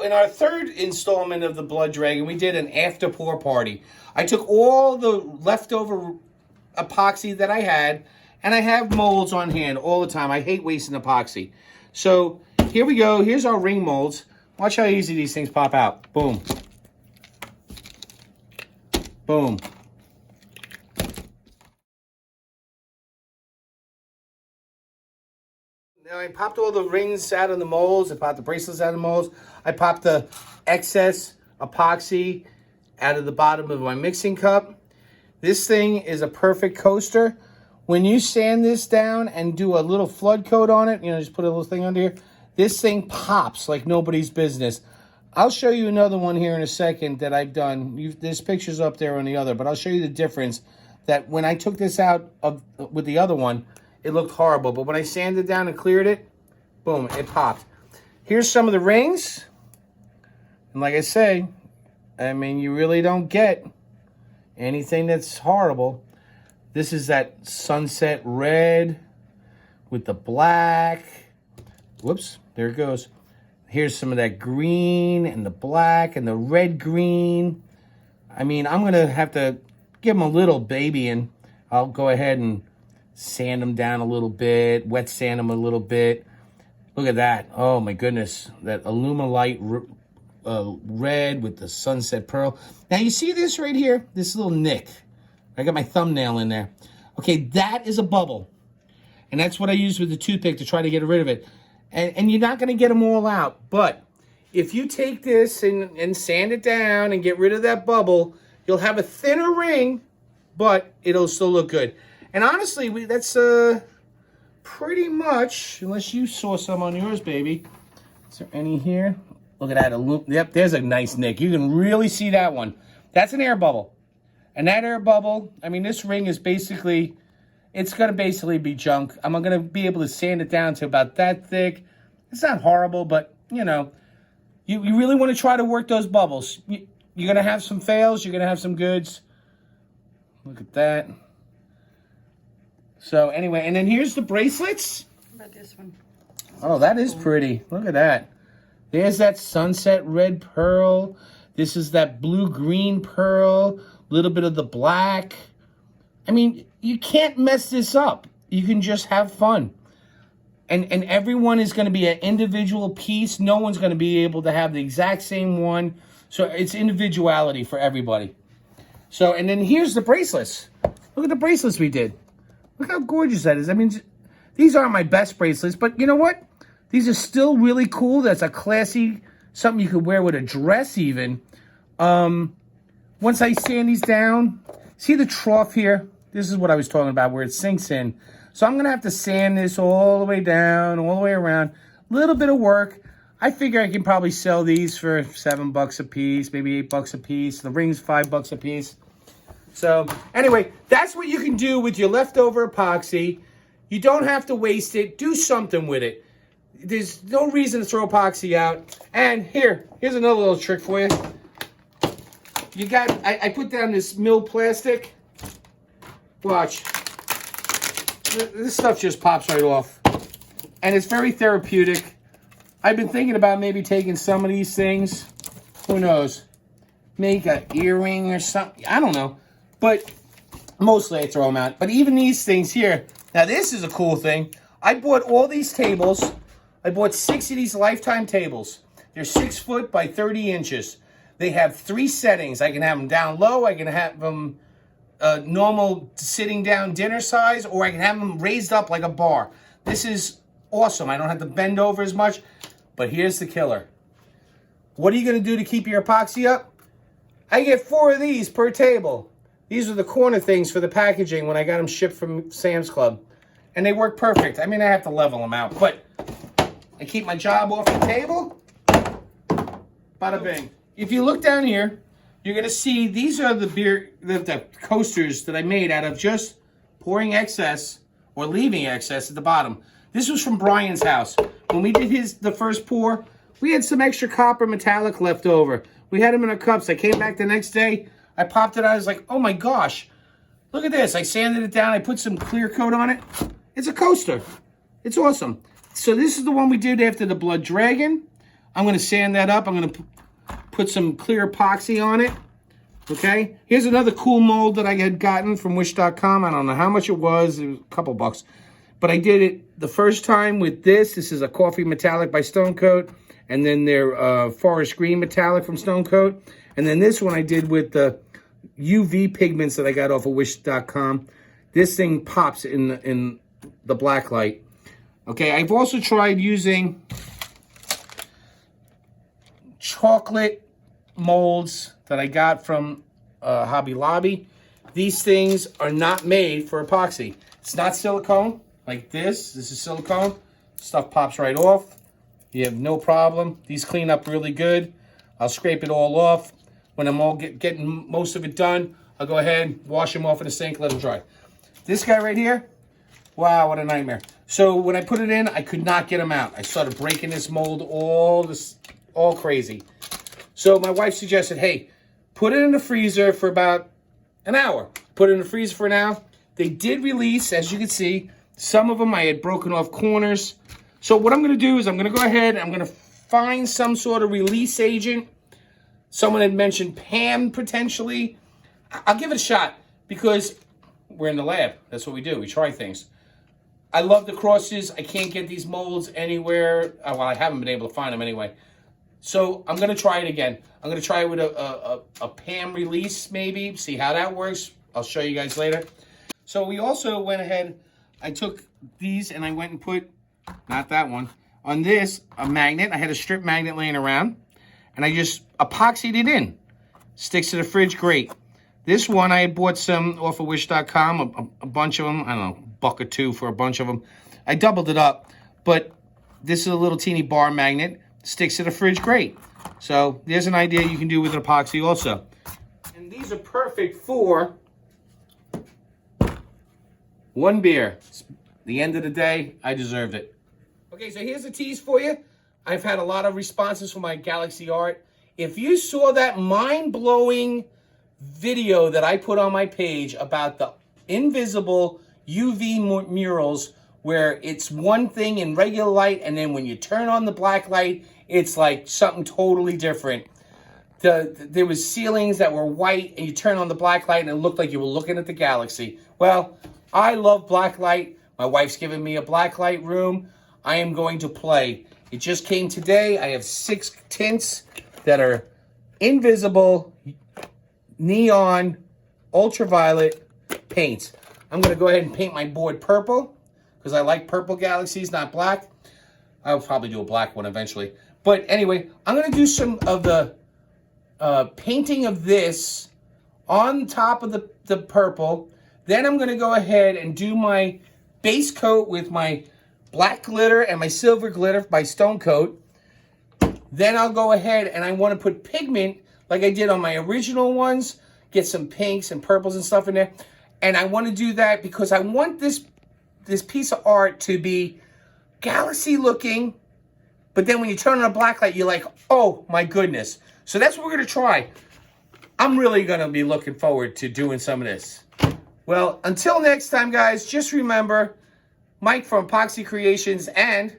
So in our third installment of the Blood Dragon, we did an after pour party. I took all the leftover epoxy that I had, and I have molds on hand all the time. I hate wasting epoxy. So here we go. Here's our ring molds. Watch how easy these things pop out. Boom. Boom. Now I popped all the rings out of the molds. I popped the bracelets out of the molds. I popped the excess epoxy out of the bottom of my mixing cup. This thing is a perfect coaster. When you sand this down and do a little flood coat on it, you know, just put a little thing under here, this thing pops like nobody's business. I'll show you another one here in a second that I've done. There's pictures up there on the other, but I'll show you the difference. That when I took this out with the other one, it looked horrible. But when I sanded down and cleared it, boom, it popped. Here's some of the rings. And like I say, I mean, you really don't get anything that's horrible. This is that sunset red with the black. Whoops, there it goes. Here's some of that green and the black and the red green. I mean, I'm going to have to give them a little baby, and I'll go ahead and sand them down a little bit, wet sand them a little bit. Look at that. Oh, my goodness. That Alumilite red with the sunset pearl. Now, you see this right here? This little nick. I got my thumbnail in there. Okay, that is a bubble. And that's what I use with the toothpick to try to get rid of it. And you're not going to get them all out. But if you take this and sand it down and get rid of that bubble, you'll have a thinner ring, but it'll still look good. And honestly, that's pretty much, unless you saw some on yours, baby. Is there any here? Look at that. Yep, there's a nice nick. You can really see that one. That's an air bubble. And that air bubble, I mean, this ring is basically, it's going to basically be junk. I'm going to be able to sand it down to about that thick. It's not horrible, but, you know, you really want to try to work those bubbles. You're going to have some fails. You're going to have some goods. Look at that. So, anyway, and then here's the bracelets. How about this one? Oh, that is pretty. Look at that. There's that sunset red pearl. This is that blue-green pearl. A little bit of the black. I mean, you can't mess this up. You can just have fun. And everyone is going to be an individual piece. No one's going to be able to have the exact same one. So it's individuality for everybody. So, and then here's the bracelets. Look at the bracelets we did. Look how gorgeous that is. I mean, these aren't my best bracelets, but you know what? These are still really cool. That's a classy, something you could wear with a dress even. Once I sand these down, see the trough here? This is what I was talking about, where it sinks in. So I'm going to have to sand this all the way down, all the way around. A little bit of work. I figure I can probably sell these for $7 a piece, maybe $8 a piece. The ring's $5 a piece. So anyway, that's what you can do with your leftover epoxy. You don't have to waste it. Do something with it. There's no reason to throw epoxy out. And here's another little trick for you. You got, I put down this milled plastic. Watch. This stuff just pops right off. And it's very therapeutic. I've been thinking about maybe taking some of these things. Who knows? Make an earring or something. I don't know. But mostly I throw them out. But even these things here. Now this is a cool thing. I bought all these tables. I bought 6 of these Lifetime tables. They're 6 foot by 30 inches. They have 3 settings. I can have them down low. I can have them normal sitting down dinner size, or I can have them raised up like a bar. This is awesome. I don't have to bend over as much. But here's the killer. What are you going to do to keep your epoxy up? I get 4 of these per table. These are the corner things for the packaging when I got them shipped from Sam's Club. And they work perfect. I mean, I have to level them out, but I keep my job off the table. Bada bing. If you look down here, you're going to see these are the coasters that I made out of just pouring excess or leaving excess at the bottom. This was from Brian's house. When we did the first pour, we had some extra copper metallic left over. We had them in our cups. I came back the next day. I popped it out. I was like, oh my gosh, look at this. I sanded it down. I put some clear coat on it. It's a coaster. It's awesome. So this is the one we did after the Blood Dragon. I'm going to sand that up. I'm going to put some clear epoxy on it. Okay, here's another cool mold that I had gotten from Wish.com. I don't know how much it was a couple bucks. But I did it the first time with this. This is a Coffee Metallic by Stone Coat. And then their Forest Green Metallic from Stone Coat. And then this one I did with the UV pigments that I got off of Wish.com. This thing pops in the black light. Okay, I've also tried using chocolate molds that I got from Hobby Lobby. These things are not made for epoxy. It's not silicone like this. This is silicone. Stuff pops right off. You have no problem. These clean up really good. I'll scrape it all off. When I'm all getting most of it done, I'll go ahead, wash them off in the sink, let them dry. This guy right here, wow, what a nightmare. So when I put it in, I could not get them out. I started breaking this mold all crazy. So my wife suggested, hey, put it in the freezer for about an hour. Put it in the freezer for an hour. They did release, as you can see. Some of them I had broken off corners. So what I'm going to do is I'm going to go ahead and I'm going to find some sort of release agent. Someone had mentioned PAM potentially. I'll give it a shot because we're in the lab. That's what we do. We try things. I love the crosses. I can't get these molds anywhere. Well, I haven't been able to find them anyway. So I'm going to try it again. I'm going to try it with a PAM release maybe. See how that works. I'll show you guys later. So we also went ahead. I took these and I went and put, not that one, on this, a magnet. I had a strip magnet laying around. And I just epoxied it in. Sticks to the fridge, great. This one, I had bought some off of Wish.com, a bunch of them. I don't know, $1 or $2 for a bunch of them. I doubled it up, but this is a little teeny bar magnet. Sticks to the fridge, great. So there's an idea you can do with an epoxy also. And these are perfect for one beer. It's the end of the day, I deserved it. Okay, so here's a tease for you. I've had a lot of responses from my Galaxy Art. If you saw that mind-blowing video that I put on my page about the invisible UV murals where it's one thing in regular light and then when you turn on the black light, it's like something totally different. There was ceilings that were white and you turn on the black light and it looked like you were looking at the galaxy. Well, I love black light. My wife's giving me a black light room. I am going to play. It just came today. I have 6 tints that are invisible, neon, ultraviolet paints. I'm going to go ahead and paint my board purple because I like purple galaxies, not black. I'll probably do a black one eventually. But anyway, I'm going to do some of the painting of this on top of the purple. Then I'm going to go ahead and do my base coat with my black glitter and my silver glitter by Stone Coat. Then I'll go ahead and I want to put pigment like I did on my original ones. Get some pinks and purples and stuff in there. And I want to do that because I want this piece of art to be galaxy looking. But then when you turn on a black light, you're like, oh my goodness. So that's what we're going to try. I'm really going to be looking forward to doing some of this. Well, until next time, guys, just remember, Mike from Epoxy Creations and